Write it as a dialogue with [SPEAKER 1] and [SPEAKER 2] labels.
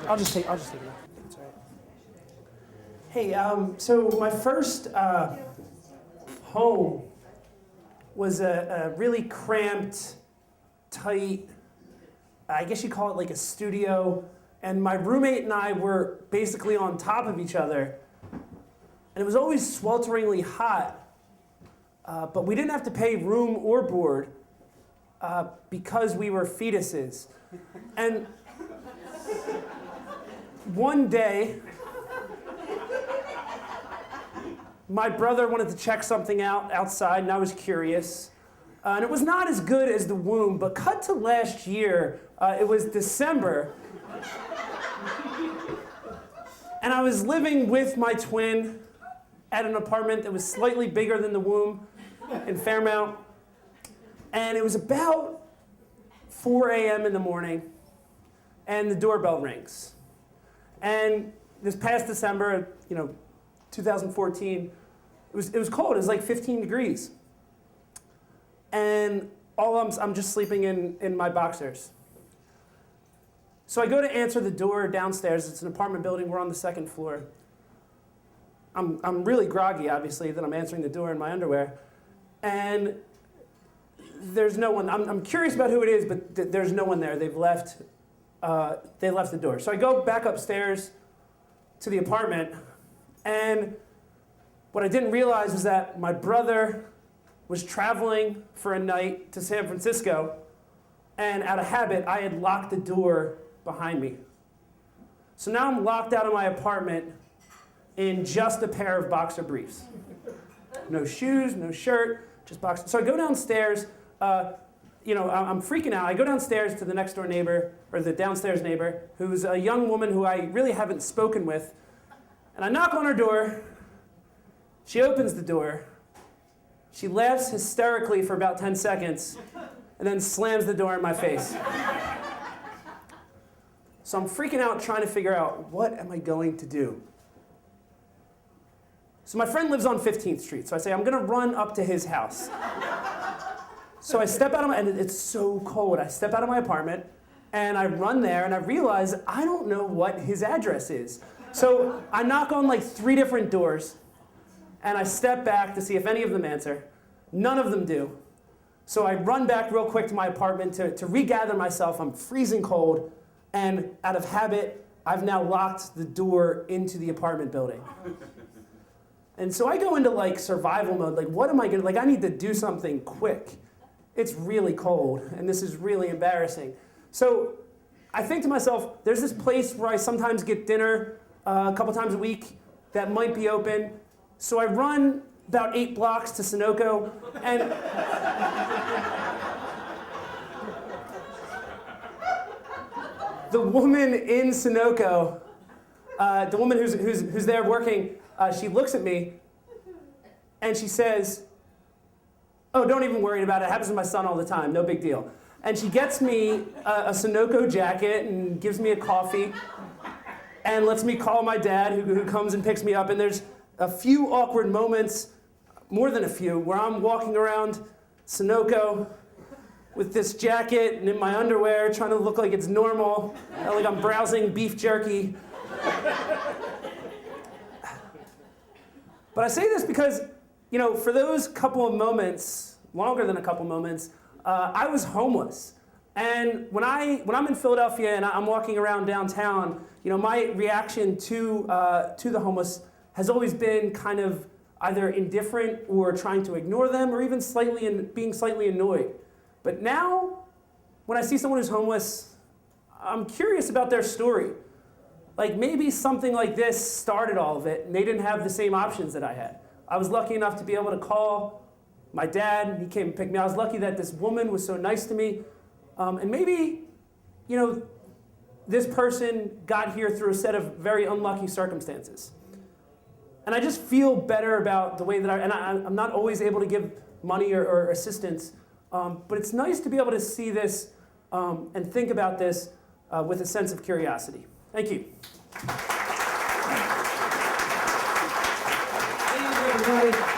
[SPEAKER 1] I'll just take it. That's all right. Hey, so my first home was a really cramped, tight, I guess you call it like a studio, and my roommate and I were basically on top of each other, and it was always swelteringly hot, but we didn't have to pay room or board because we were fetuses. And one day, my brother wanted to check something out outside, and I was curious. And it was not as good as the womb, but cut to last year, it was December, and I was living with my twin at an apartment that was slightly bigger than the womb in Fairmount, and it was about 4 a.m. in the morning, and the doorbell rings. And this past December, 2014, it was cold. It was like 15 degrees. And I'm just sleeping in my boxers. So I go to answer the door downstairs. It's an apartment building. We're on the second floor. I'm really groggy, obviously, that I'm answering the door in my underwear. And there's no one. I'm curious about who it is, but there's no one there. They left the door. So I go back upstairs to the apartment, and what I didn't realize was that my brother was traveling for a night to San Francisco, and out of habit, I had locked the door behind me. So now I'm locked out of my apartment in just a pair of boxer briefs. No shoes, no shirt, just boxer. So I go downstairs, I'm freaking out. I go downstairs to the next door neighbor, or the downstairs neighbor, who's a young woman who I really haven't spoken with, and I knock on her door. She opens the door. She laughs hysterically for about 10 seconds, and then slams the door in my face. So I'm freaking out, trying to figure out, what am I going to do? So my friend lives on 15th Street, so I say, I'm going to run up to his house. So I step out and it's so cold. I step out of my apartment, and I run there, and I realize I don't know what his address is. So I knock on like 3 different doors, and I step back to see if any of them answer. None of them do. So I run back real quick to my apartment to regather myself. I'm freezing cold, and out of habit, I've now locked the door into the apartment building. And so I go into like survival mode, like what am I gonna, I need to do something quick. It's really cold, and this is really embarrassing. So I think to myself, there's this place where I sometimes get dinner a couple times a week that might be open. So I run about 8 blocks to Sunoco, and the woman in Sunoco, the woman who's there working, she looks at me, and she says, "Oh, don't even worry about it. It happens to my son all the time. No big deal." And she gets me a Sunoco jacket and gives me a coffee and lets me call my dad, who comes and picks me up. And there's a few awkward moments, more than a few, where I'm walking around Sunoco with this jacket and in my underwear, trying to look like it's normal, like I'm browsing beef jerky. But I say this because, for those couple of moments, longer than a couple moments, I was homeless. And when I'm in Philadelphia and I'm walking around downtown, my reaction to the homeless has always been kind of either indifferent or trying to ignore them, or even being slightly annoyed. But now, when I see someone who's homeless, I'm curious about their story. Like maybe something like this started all of it, and they didn't have the same options that I had. I was lucky enough to be able to call my dad. He came and picked me up. I was lucky that this woman was so nice to me. And maybe, this person got here through a set of very unlucky circumstances. And I just feel better about the way that I'm not always able to give money or assistance, but it's nice to be able to see this and think about this with a sense of curiosity. Thank you.
[SPEAKER 2] Thank you, everybody.